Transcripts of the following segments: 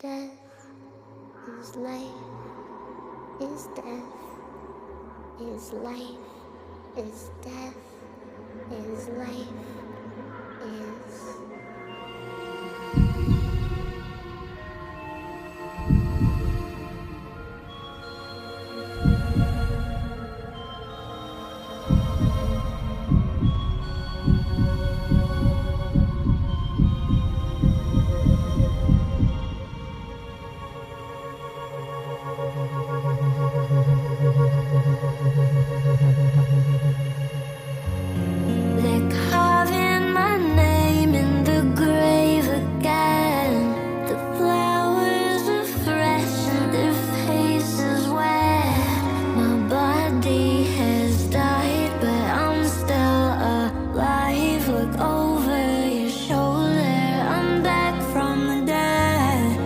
Death is life, is death, is life, is death, is life, is... They're carving my name in the grave again. The flowers are fresh and their faces wet. My body has died, but I'm still alive. Look over your shoulder, I'm back from the dead.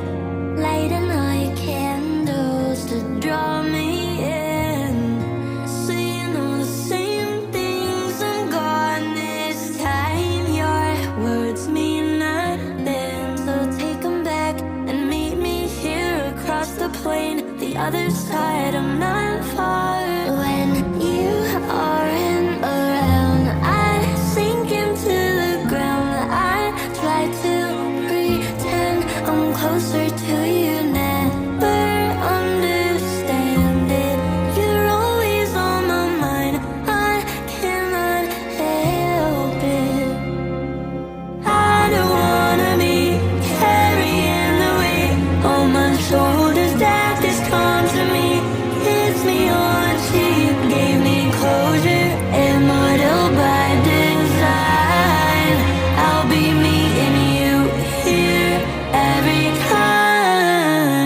Lighting night candles to draw me in. Saying all the same things, I'm gone this time. Your words mean nothing, so take them back and meet me here across the plain. The other side, I'm not far. When you aren't around, I sink into the ground. I try to pretend I'm closer to you, never understand it. You're always on my mind, I cannot help it. I don't wanna be carrying the weight on my shoulders. That this comes to me, hits me on cheap, gave me closure, immortal by design. I'll be meeting you here every time.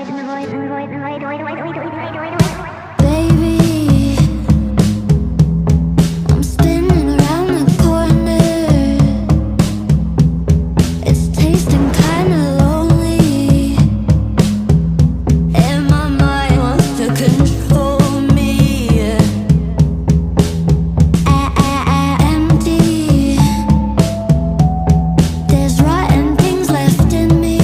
Baby, I'm spinning around the corner. It's tasting kinda lonely, and my mind wants to control me. Empty. There's rotten things left in me,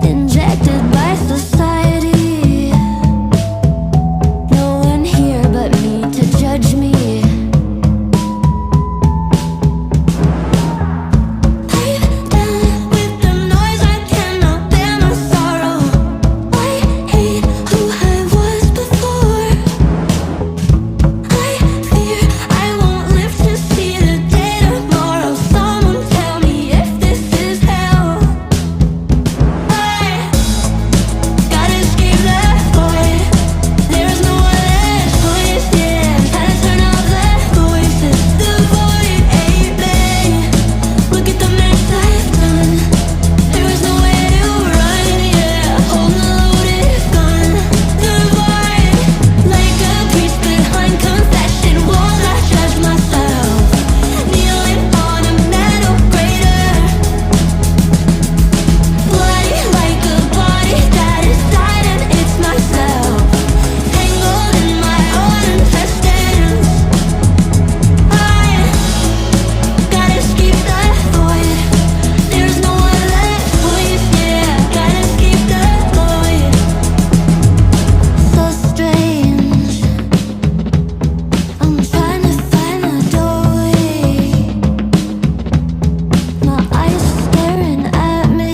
injected by society. No one here but me to judge me. I'm done with the noise, I cannot bear my sorrow. I hate who I was before. I fear I won't live to see the day tomorrow. Someone tell me if this is hell. I gotta escape the void. There's no other choice, yeah. Try to turn off the voices. The void ain't me. Look at the mess I've done. There was nowhere to run, yeah. Holding a loaded gun. The void, like a priest behind confession walls, I judge myself. Kneeling on a metal grater. Bloody like a body that has died, and it's myself. Tangled in my own intestines. I gotta escape the void. There's no other choice, yeah. Gotta escape the void. So strange. I'm trying to find a doorway. My eyes are staring at me,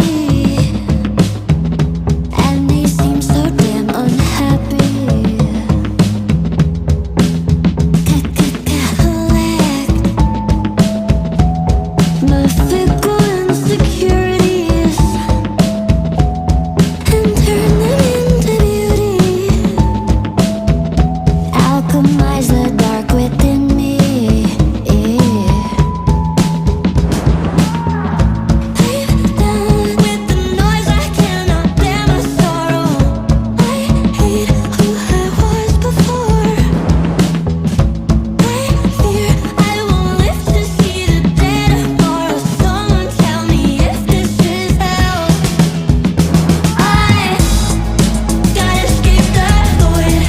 and they seem so damn unhappy. Collect my fickle insecurities and turn them into beauty. Alchemize the dark within me. I'm done with the noise, I cannot bear my sorrow. I hate who I was before. I fear I won't live to see the day tomorrow. Someone tell me if this is hell. I gotta escape the void.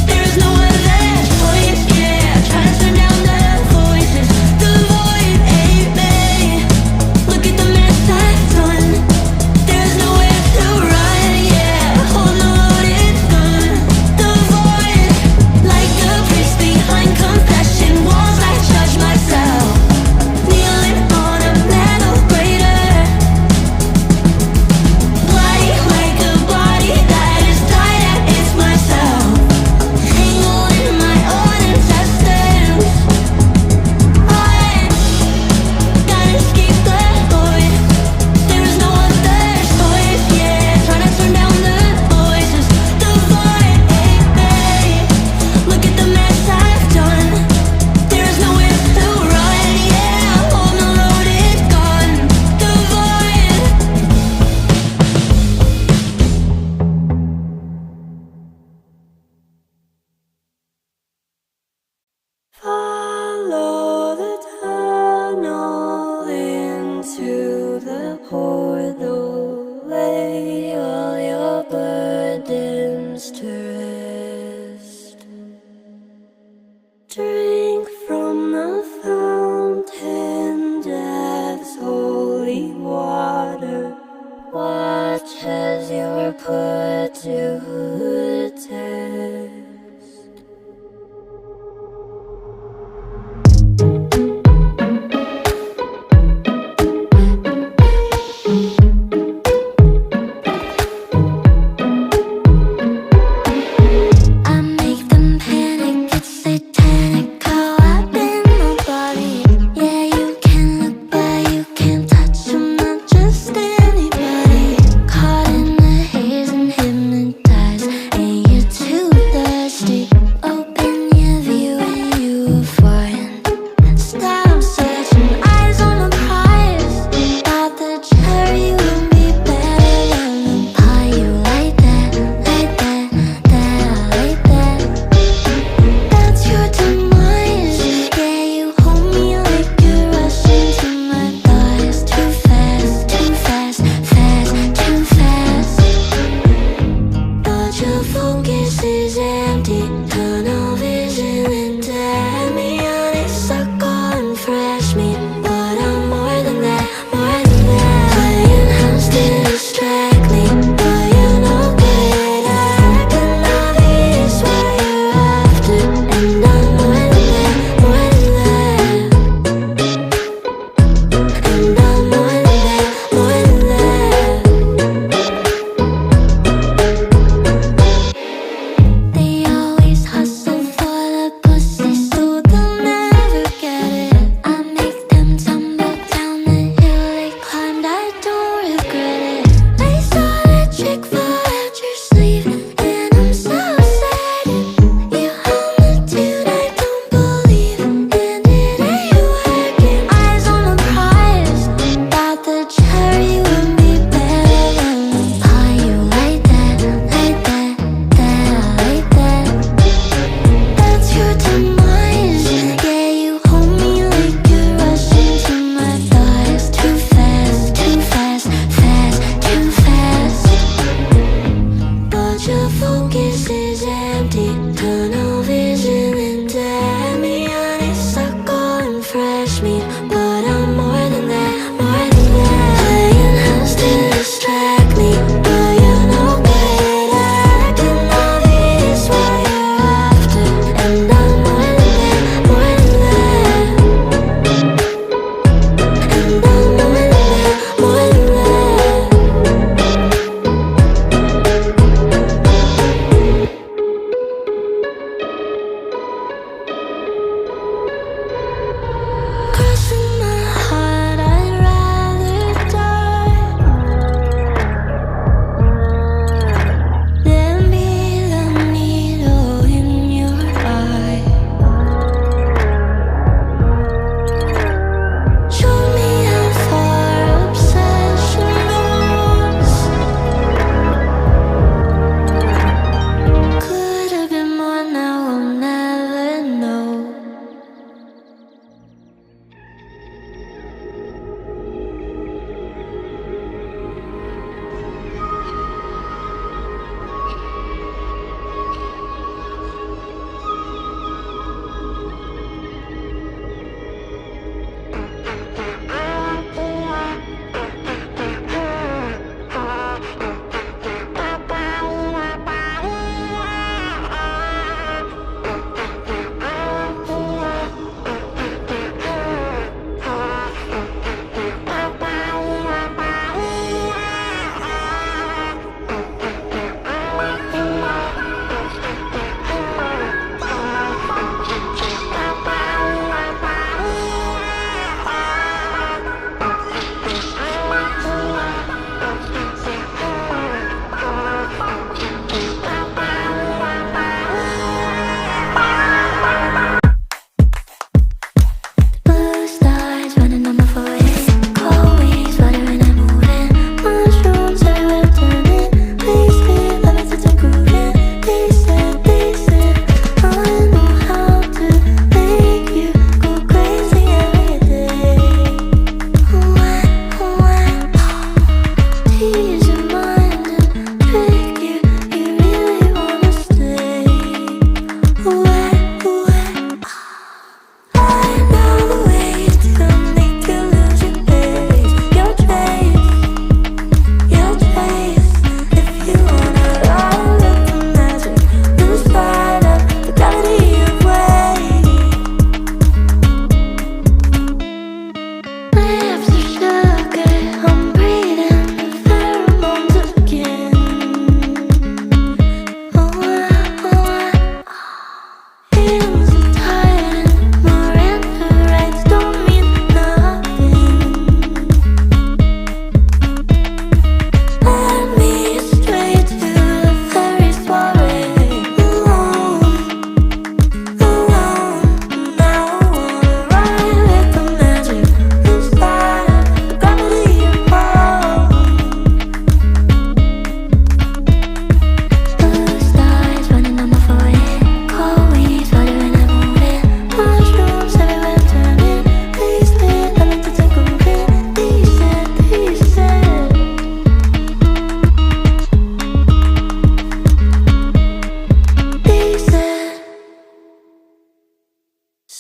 There's no other choice, yeah. Try to turn down the voices. The void ain't me. Look at the mess I've done. There's nowhere to run, yeah. Holding a loaded gun. The void, like a priest behind confession walls, I judge myself. Kneeling on a metal grater. Bloody like a body that has died, and it's myself. Tangled in my own intestines. I gotta escape the void. There's no other choice, yeah. Trying to turn down the voices. The void ain't me. Look at the mess I've done. There's nowhere to run, yeah. Holding a loaded gun. The void. Follow the tunnel into the portal. Lay all your burdens to rest. Drink from the fountain, death's holy water. Watch as you're put to the test. I make them panic, it's satanic.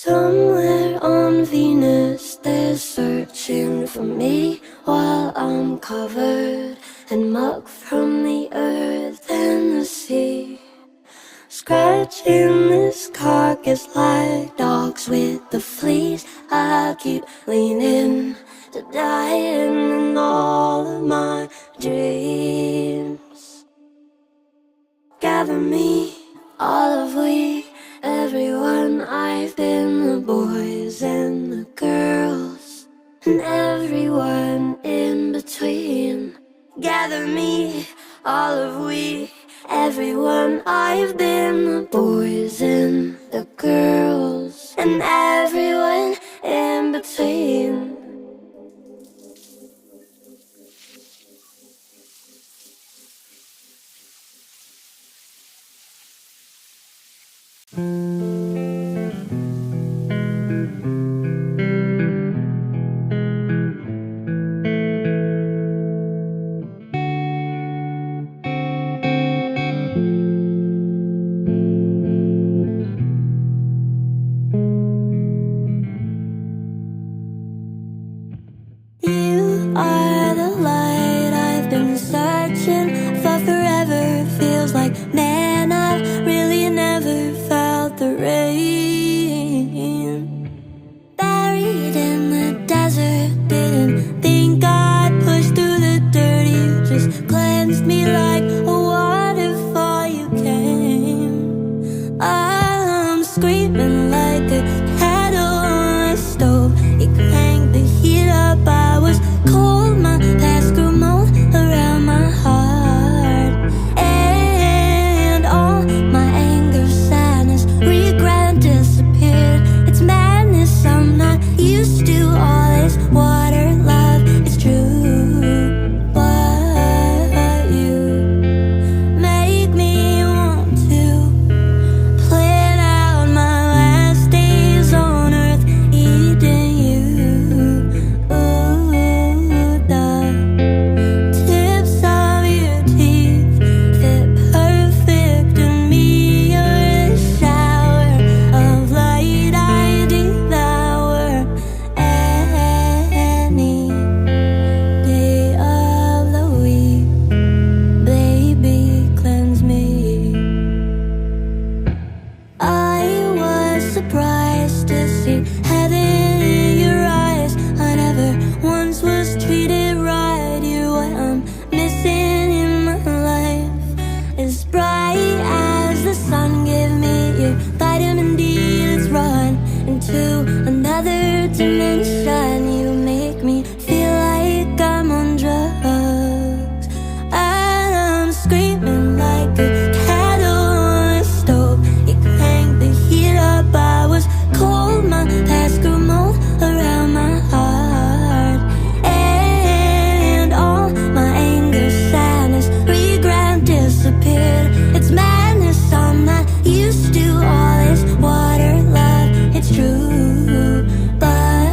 Somewhere on Venus, they're searching for me while I'm covered in muck from the earth and the sea. Scratching this carcass like dogs with the fleas. I keep leaning to dying in all of my dreams. Gather me, all of we, everyone. I've been the boys and the girls, and everyone in between. Gather me, all of we, everyone. I've been the boys and the girls, and everyone in between. You are the light I've been searching for forever. Feels like, man, I've really never felt the rain. Buried in the desert, didn't think I'd push through the dirt. You just cleansed me like a waterfall. You came. I'm screaming like a kettle on a stove. You cranked the heat up. I was cold, my past grew mold around my heart, and all my anger, sadness, regret disappeared. It's madness, I'm not used to all this water love. It's true, but you make me want to plan out my last days on earth, eating you. Ooh, the tips of your teeth fit perfect in me. You're a shower of light I devour any day of the week. Baby, cleanse me. I was surprised to see heaven in your eyes. I never once was treated right. You're what I'm missing in my life. As bright as the sun, give me your vitamin D. Let's run into another dimension. You make me feel like I'm on drugs. I'm screaming like a kettle on a stove. You cranked the heat up. I was cold, my past grew mold around my heart, and all my anger, sadness, regret disappeared. It's madness, I'm not used to all this water love. It's true, but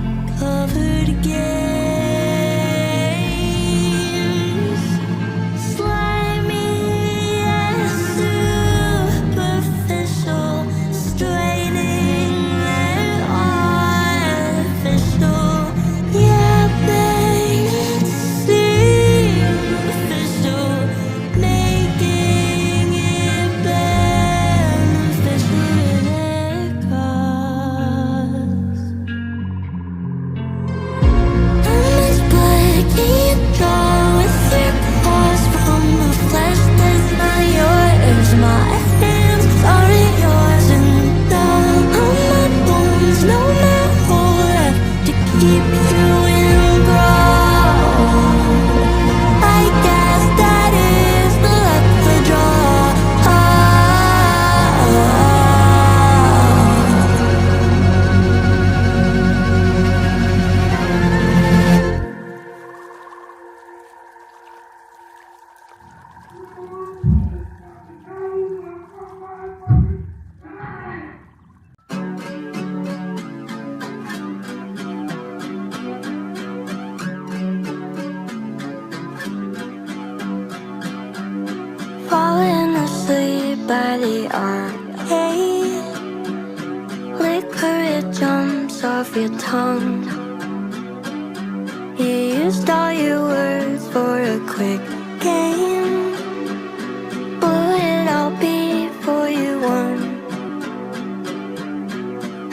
by the arcade. Liquor, it jumps off your tongue. You used all your words for a quick game. Blew it all before you won.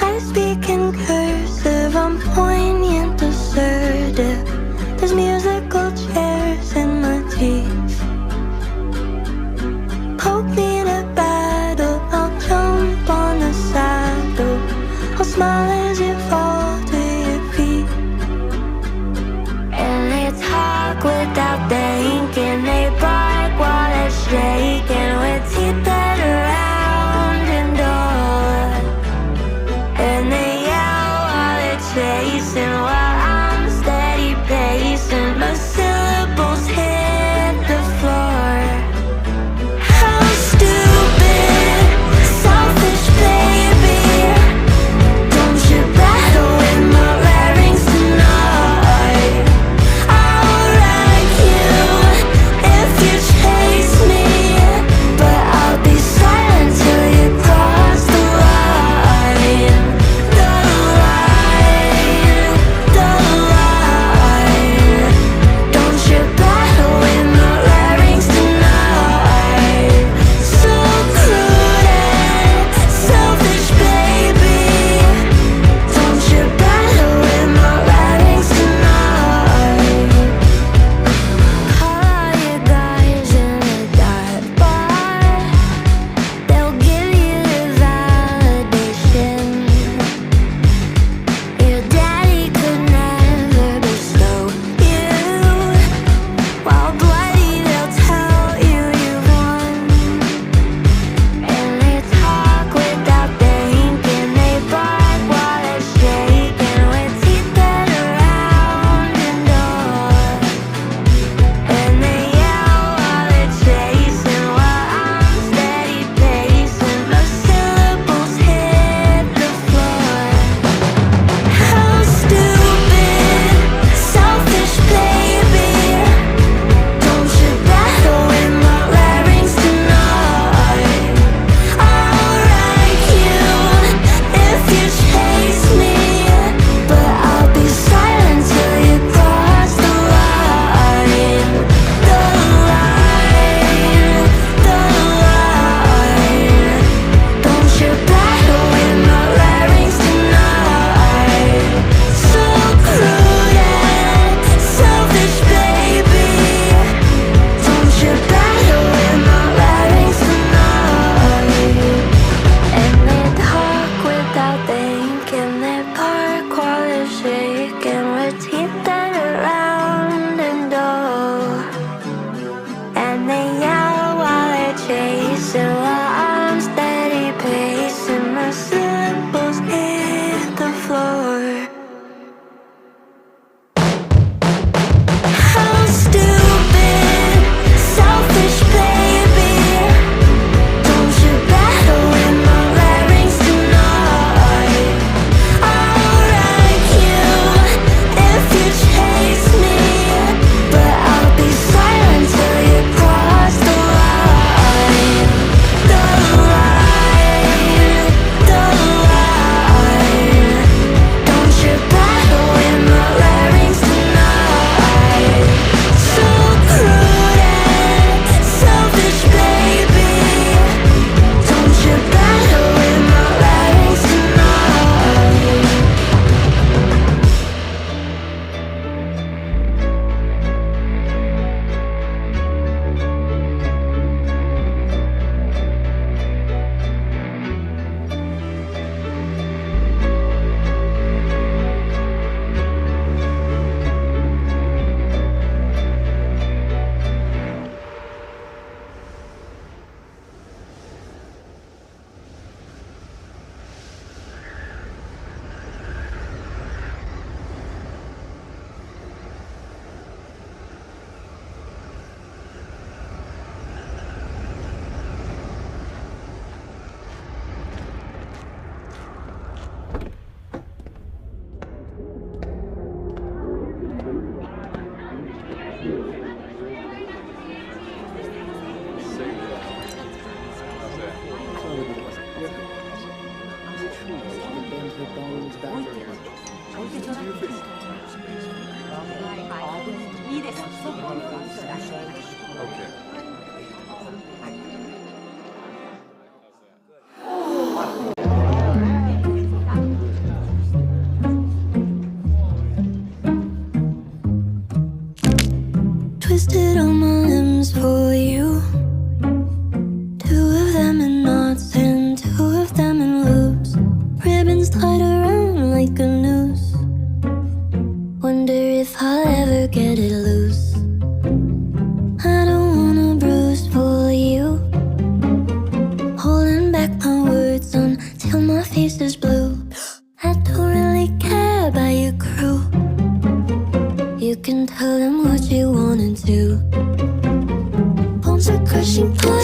I speak in cursive, I'm poignant, assertive. There's musical chairs in my teeth. Poke me in a battle, I'll jump on a saddle. I'll smile as you fall to your feet. And they talk without thinking.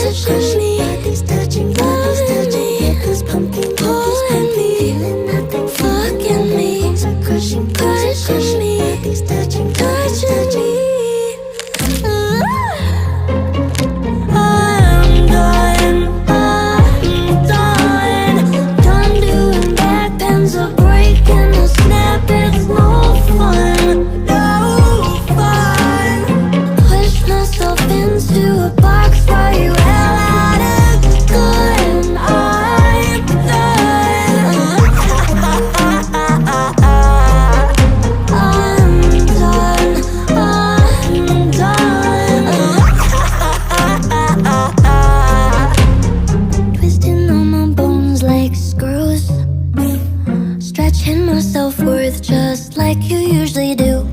pushing me, bodies touching, bodies touching, hips pumping, bodies pumping, feeling nothing, fucking me, bones are crushing, pushing me, bodies touching, bodies touching touching. me. I'm done doing back bends are breaking the snap. It's no fun, no fun. Push myself into a box for you, hell out of good. I'm done. Twisting all my bones like screws, stretching my self-worth just like you usually do.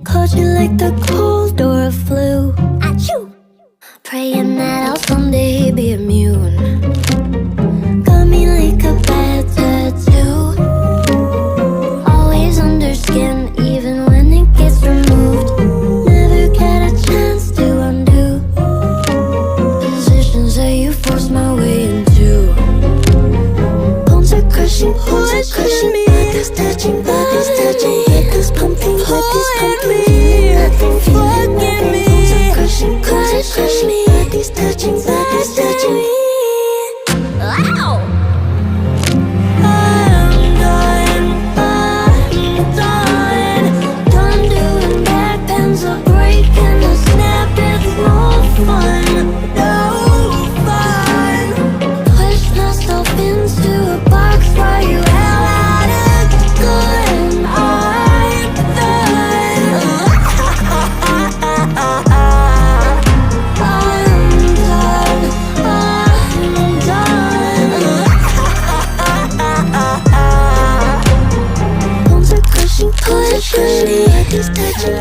Caught you like the cold or a flu. Achoo! Praying that I'll someday be immune. Got me like a bad tattoo, always under skin even when it gets removed. Never get a chance to undo positions that you forced my way into. Bones are crushing, bodies touching, hips pumping, bodies pumping, feeling nothing, fucking me, bones are crushing, crushing me, bodies touching, bodies touching. Ow! Done doing back bends are breaking the snap. It's no fun, no fun. Push myself into a box for you, hell out of good. I'm done. Bones are crushing, bodies touching,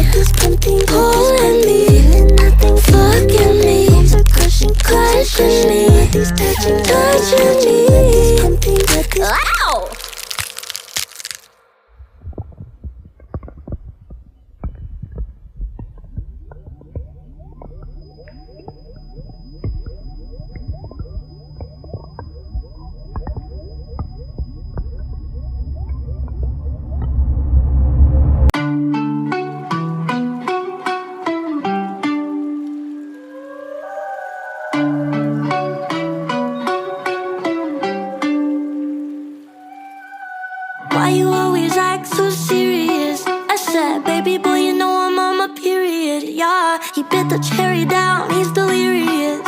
hips pumping, Pulling me, feeling nothing, fucking me, bones are crushing, me, bodies touching, hips pumping, bodies. Ow! Why you always act so serious? I said, baby boy, you know I'm on my period. Yeah, he bit the cherry down, he's delirious.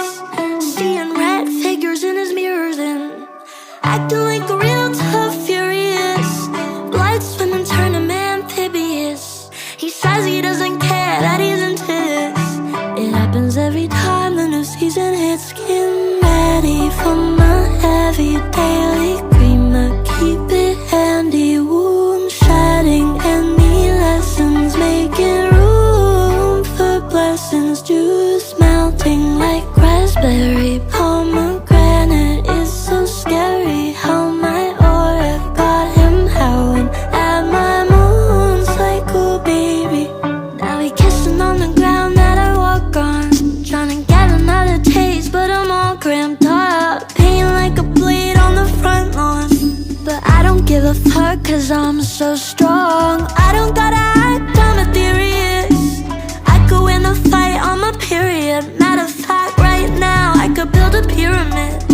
Seeing red figures in his mirrors and acting like a real tough furious. Blood swimming, turn him amphibious. He says he doesn't care, that he's into this. It happens every time the new season hits. Skin ready for my heavy daily creamer. Keep it handy, wound shedding any lessons. Making room for blessings. Juice melting like raspberry. Pomegranate is so scary. How my aura got him howling at my moon cycle, baby. Now we kissing on the ground that I walk on. Trying to get another taste, but I'm all cramped up. Pain like a blade on the front lawn. But I don't give a fuck, cause I'm so strong. I don't gotta act, I'm ethereous. I could win the fight on my period. Matter of fact, right now, I could build a pyramid.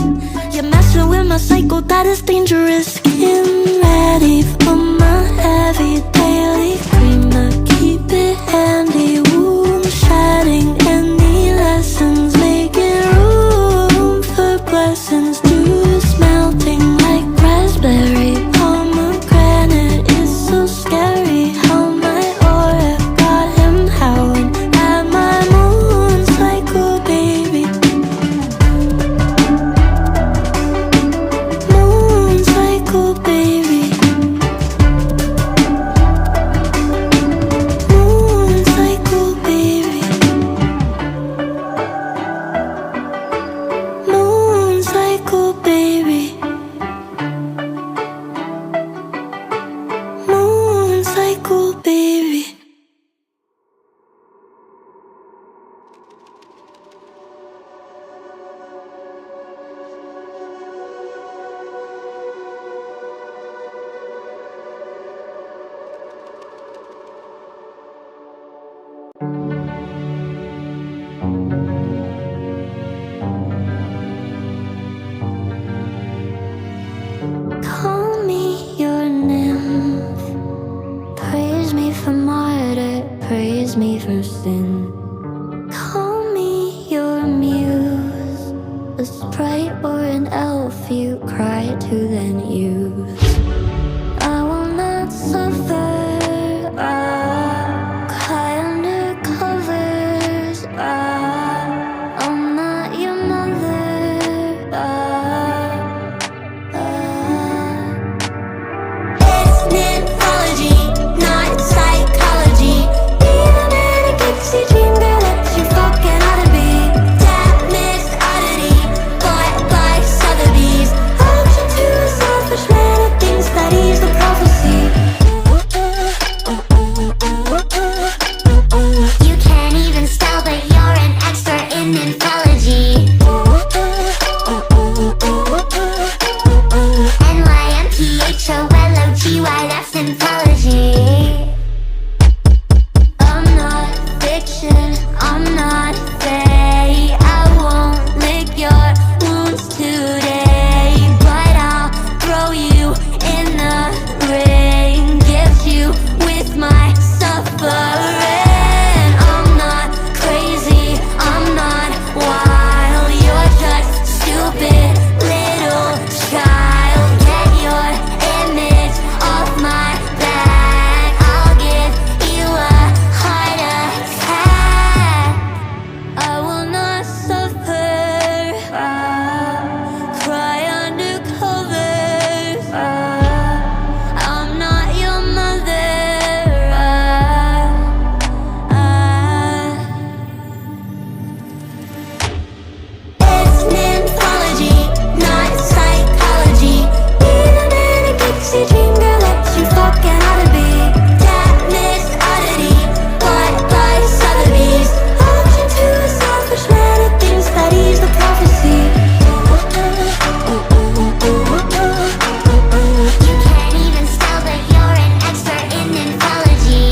You're messing with my cycle, that is dangerous. Skin ready for my heavy daily creamer. Keep it handy, wound shedding any lessons. Making room for blessings. Juice melting like raspberry. Pomegranate is so scary. How my aura got him howling at my moon cycle, baby. Moon cycle. a sprite or an elf you cry to then use. I will not suffer. Cry under covers. I'm not your mother. It's mythology, not psychology. Be the manic pixie dream girl that you fucking ought to be. That missed oddity, bought by Sotheby's. Auction to a selfish man who thinks that he's the prophecy. You can't even spell, but you're an expert in mythology. NYMPHOLOGY, that's mythology. I'm not fiction, I'm not fae. I won't lick your wounds today, but I'll throw you in the ring, gift you with my suffering. I'm not crazy, I'm not wild. You're just stupid little child. Get your image off my back. I'll give you a heart attack. I will not suffer. Cry under covers. I'm not your mother. It's mythology, not psychology. Be the manic pixie dream girl that you fucking ought to be. That missed oddity, bought by Sotheby's. Auction to a selfish man who thinks that he's the prophecy. You can't even spell, but you're an expert in mythology.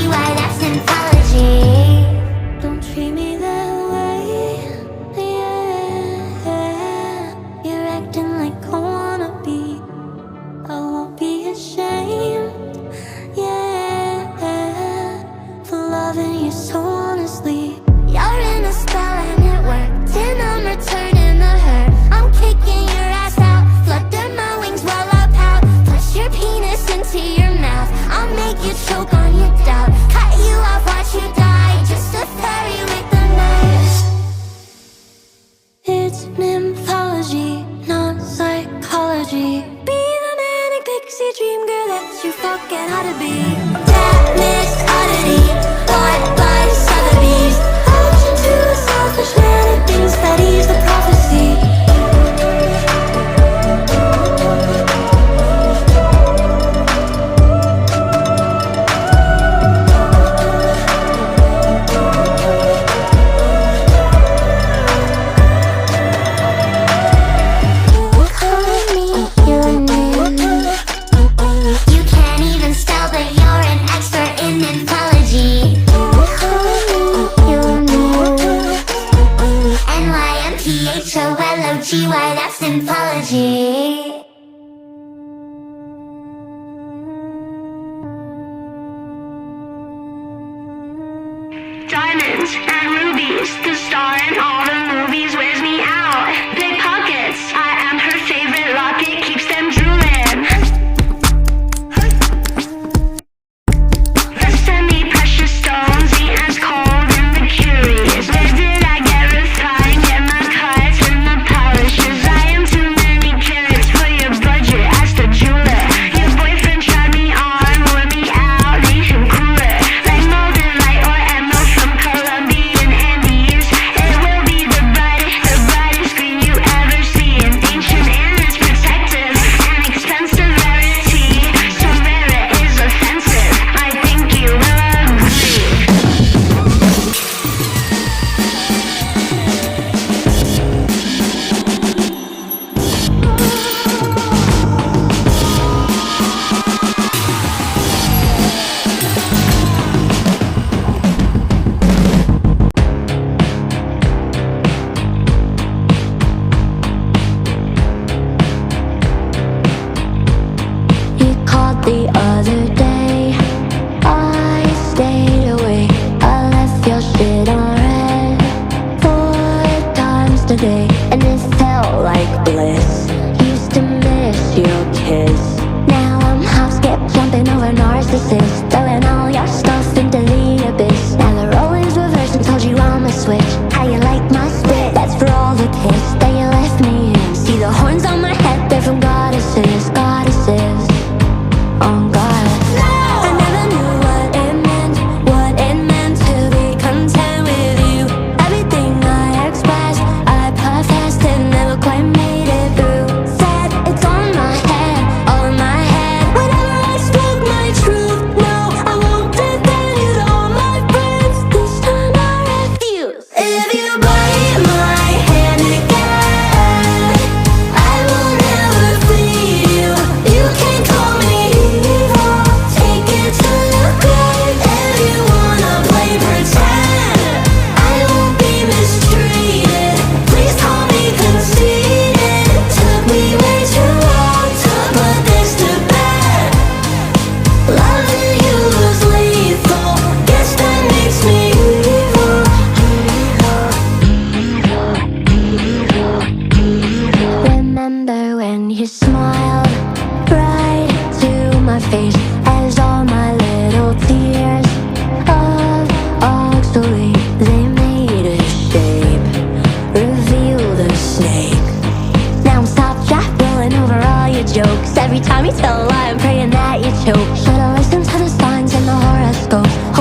NYMPHOLOGY, that's mythology. Don't treat me that way, yeah. You're acting like I wanna be. I won't be ashamed, yeah, for loving you so honestly. You're in a spell and it worked, and I'm returning the hurt. I'm kicking your ass out, flutter my wings while I pout. Push your penis into your mouth, I'll make you choke on your doubt. Cut you off, watch you die, just a fairy with the knife. It's mythology, not psychology. Be the manic pixie dream girl that you fucking ought to be. That missed oddity, bought by Sotheby's. Auction to a selfish man who thinks that he's the prophecy. Call me your name. You can't even spell, but you're an expert in mythology. Call me your name. NYMPHOLOGY, that's mythology. Diamonds and rubies, the star in all the movies wears me out. Pickpockets, I am her favorite locket, keeps them drooling. The semi-precious stones, the as cold and the curious. Where did I get refined, get my cuts and the polishes? I am too many carrots for your budget, ask the jeweler. Your boyfriend tried me on, wore me out, leave him cooler. Like molded light or emerald from Colombian Andes. It will be the brightest green you ever see. And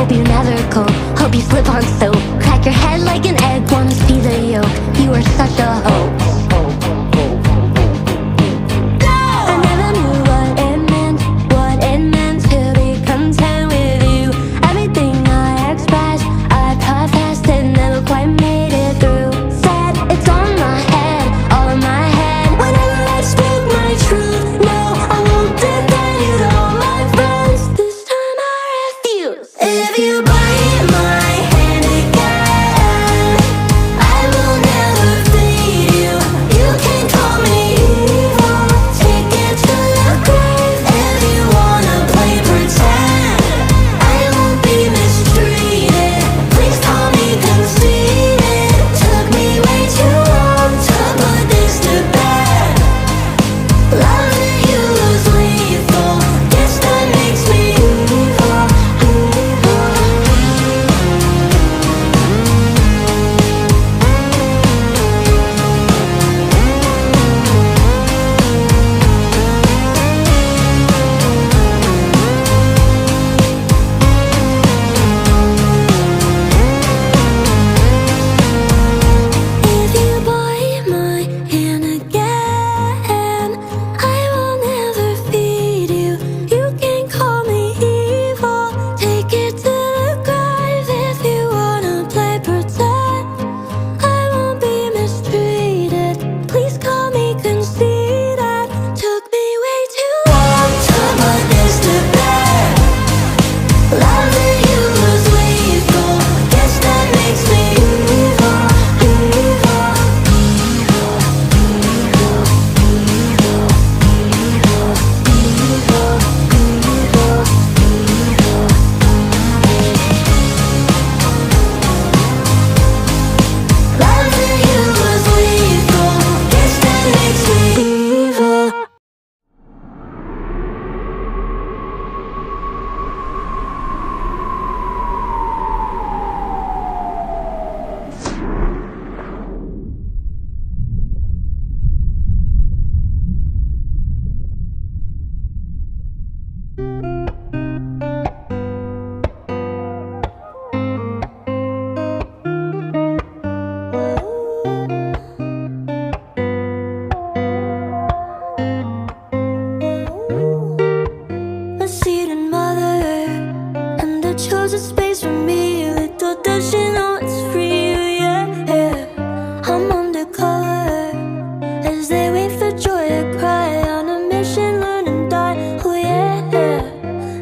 Hope you never go, hope you slip on soap. Crack your head like an egg, wanna see the yolk. You are such a hoax. I never knew what it meant to be content with you. Everything I expressed, I professed it, never quite made it through. Said it's all in my head, all in my head. Whenever I speak my truth, no, I won't defend you to all my friends. This time I refuse. If you bite my hand again, I will never feed you. You can call me evil, take it to the grave. If you wanna play pretend, I won't be mistreated. Please call me conceited. Took me way too long to put this to bed. Loving you was lethal. Guess that makes me evil, evil. If you bite my hand again, I will never feed you. You can call me evil, take it to the grave. If you wanna play pretend, I won't be mistreated. Please call me conceited. Took me way too long to put this to bed. Loving you was lethal. Guess that makes me evil, evil. Loving you was lethal. Guess that makes me evil. A Siren mother, and I chose a space for me. Little does she know it's free, yeah. I'm undercover as they wait for joy to cry. On a mission, learn and die, oh yeah.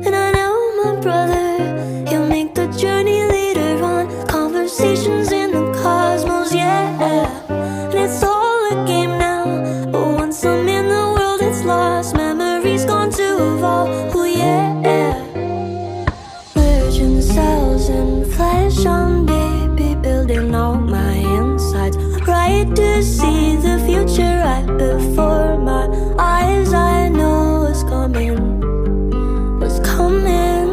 And I know my brother, he'll make the journey later on. Conversations in the cosmos, yeah. And it's all a game now, but once I'm in the world, it's lost. Memories gone to evolve, oh yeah. Merging cells and flesh on baby, building all my insides. Right to see the future right before my eyes. I know what's coming, what's coming.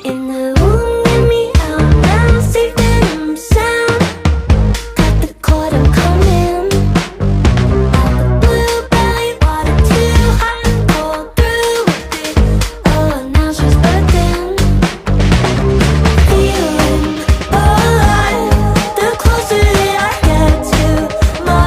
In the womb, get me out now, safe and sound. Got the cord, I'm coming. Like a blue belly, water too hot and cold through it. Oh, now she's birthing. Feeling alive, the closer that I get to my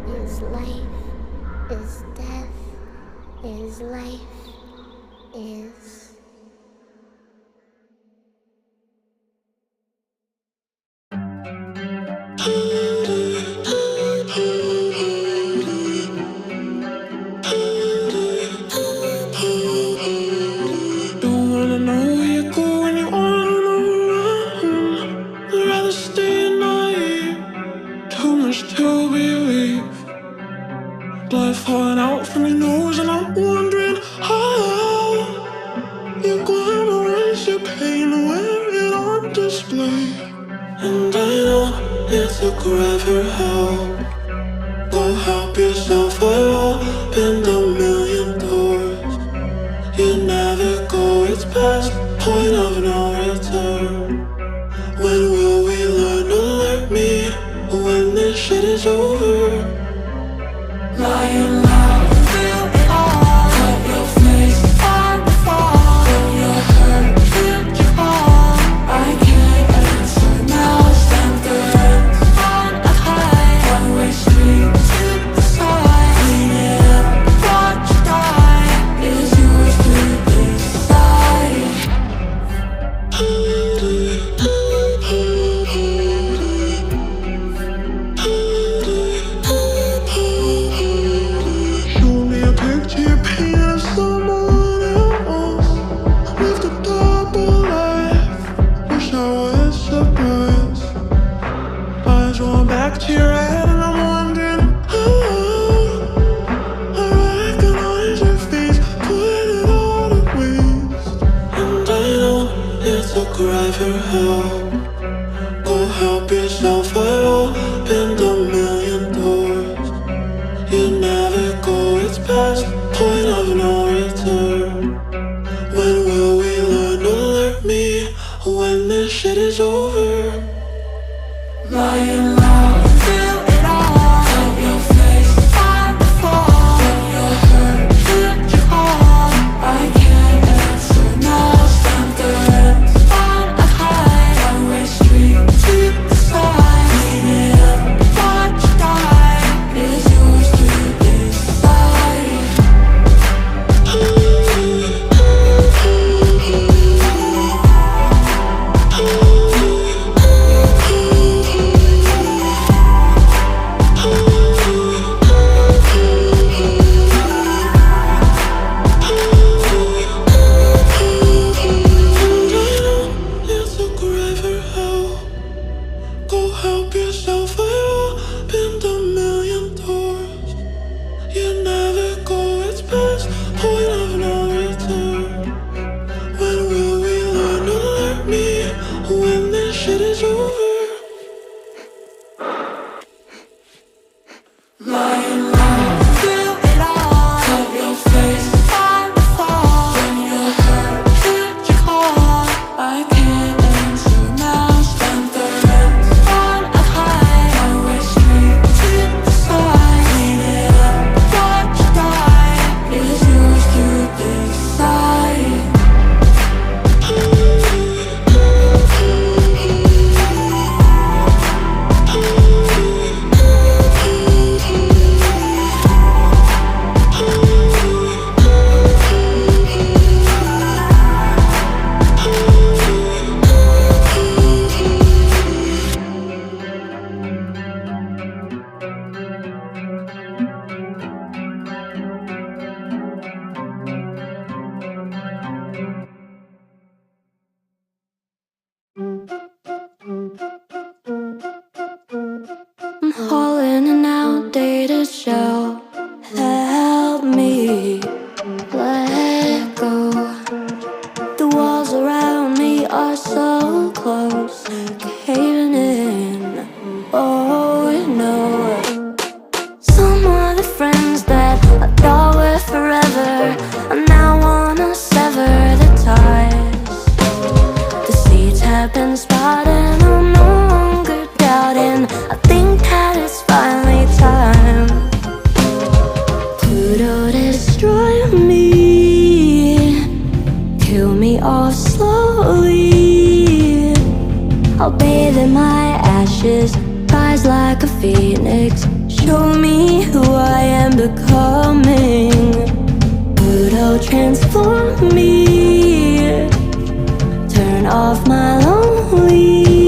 is life, is death, is life, is. Don't wanna know where you go when you wanna run. I'd rather stay naive. Too much to believe. Blood falling out from your nose, and I'm wondering how you're gonna erase your pain and wear it on display. And I know it took forever help. Go help yourself. I opened a million doors. You never go, it's past point of no return. When will we learn to let me? When this shit is over. Lying loud, feel it all. Cut your face on the fall. When you're hurt, feel your all. I can't answer now. Stand the rent on a high. One-way street to the side. Clean it up, watch you die. Is yours to decide. Show me a picture you paint of someone else. Lived a double life. Wish I was surprised. Eyes rolling back to your head, and I'm wondering how. I recognize your face, put it all to waste. And I know it took forever help. Go help yourself. I opened a million doors. You never go, it's past point of no return. When will we learn to let me? When this shit is over. Lying loud, feel it all. Cut your face on the fall. When you're hurt, feel your all. I can't answer now. Stand the rent on a high. One-way street to the side. Clean it up, watch you die. Is yours to decide. It took forever help. Go help yourself. I opened a million doors. You never go, it's past point of no return. When will we learn to let me? When this shit is over. Lying loud, feel it all. Cut your face on the fall. When you're hurt, feel your call. I can't answer now. Stand the rent on a high. One-way street to the side. Clean it up, watch you die. Is yours to decide. I'm hauling an outdated shell. Help me let go. The walls around me are so close, caving in. Oh no. Some of the friends that I thought were forever, I now wanna sever the ties. The seeds have been spotted, I'm no longer doubting. I think that it's finally time. Pluto, destroy me, kill me off slowly. I'll bathe in my ashes, rise like a phoenix, show me who I am becoming. Pluto, transform me, turn off my lonely.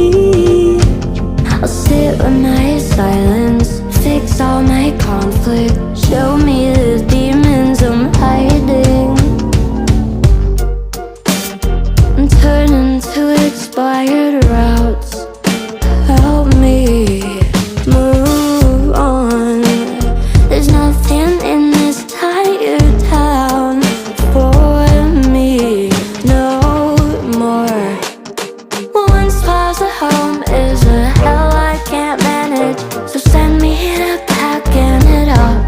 I'll sit with my silence, fix all my conflict, show me the demons I'm hiding. I'm turning to expired routes, help me move on. There's nothing in this tired town for me no more. One spouse at home is a hell I can't manage, so send me to packing it up.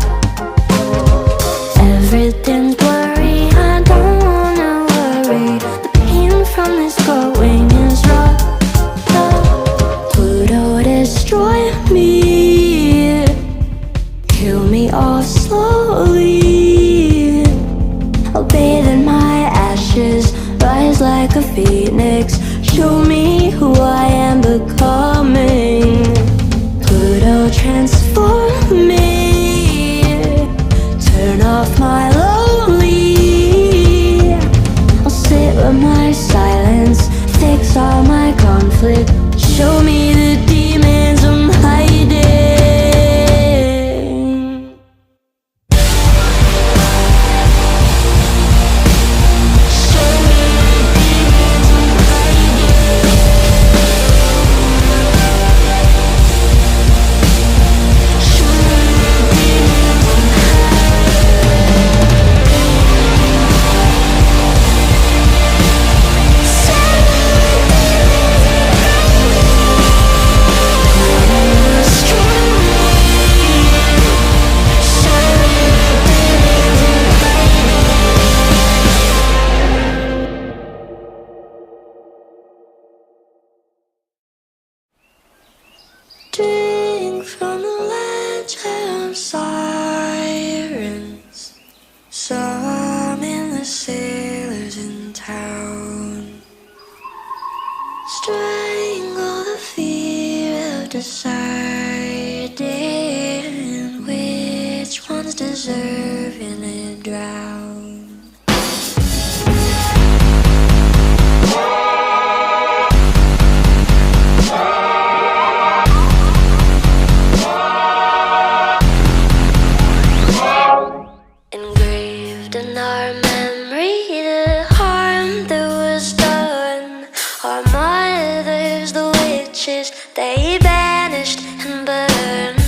Everything's blurry, I don't wanna worry. The pain from this going is rough. Pluto, destroy me, kill me off slowly. I'll bathe in my ashes, rise like a phoenix, show me who I am becoming. Pluto, transform me, turn off my lonely. I'll sit with my silence, fix all my conflict, show me the demons I'm hiding. Drink from the legend of sirens, summon the sailors in town, strangle the fear of deciding which one's deserving to drown. Engraved in our memory, the harm that was done. Our mothers, the witches, they banished and burned.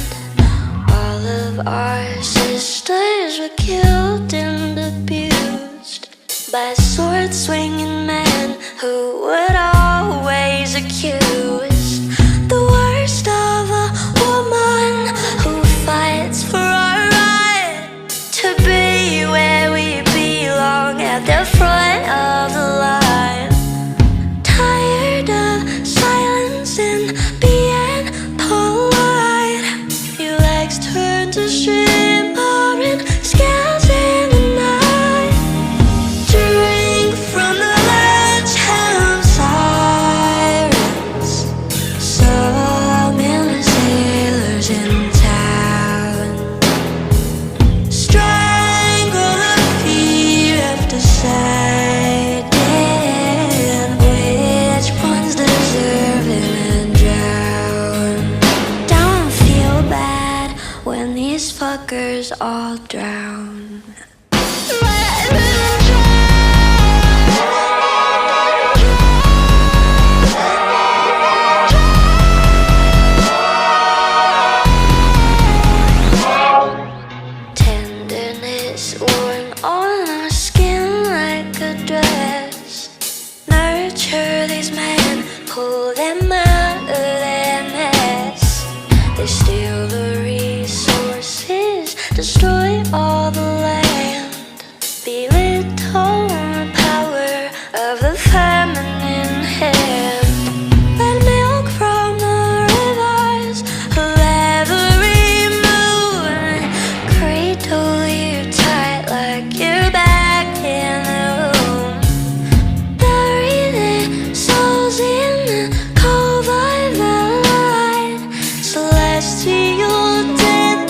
All of our sisters were killed and abused by sword-swinging men who would always accuse the worst of a woman who fights for our right to be where we belong, at the front of the line. Tired of silence and being polite, your legs turn to shimmering scales in the night. Drink from the legend of sirens, summon the sailors in town, strangle the fear of deciding which one's deserving and drown. Don't feel bad when these fuckers all drown. Tenderness worn on our skin like a dress. Nurture these men, pull them out of their mess. They steal the resources, destroy all the land, belittle the power of the feminine hand. Let milk from the rivers of every moon cradle you tight like you're back in the womb. Bury their souls in the cold of the light, celestial death.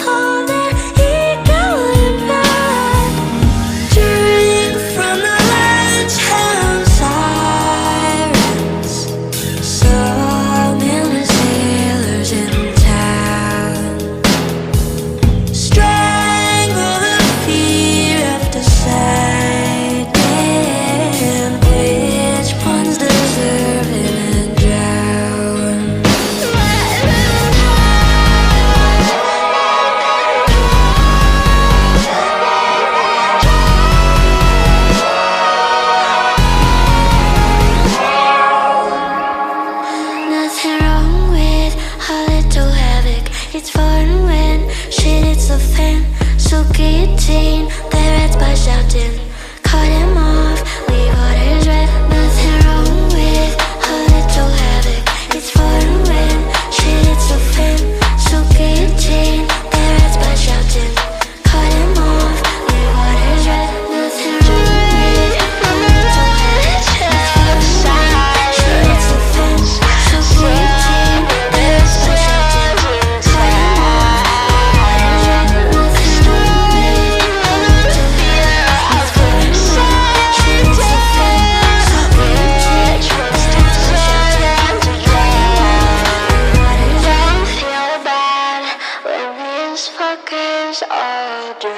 is all dream.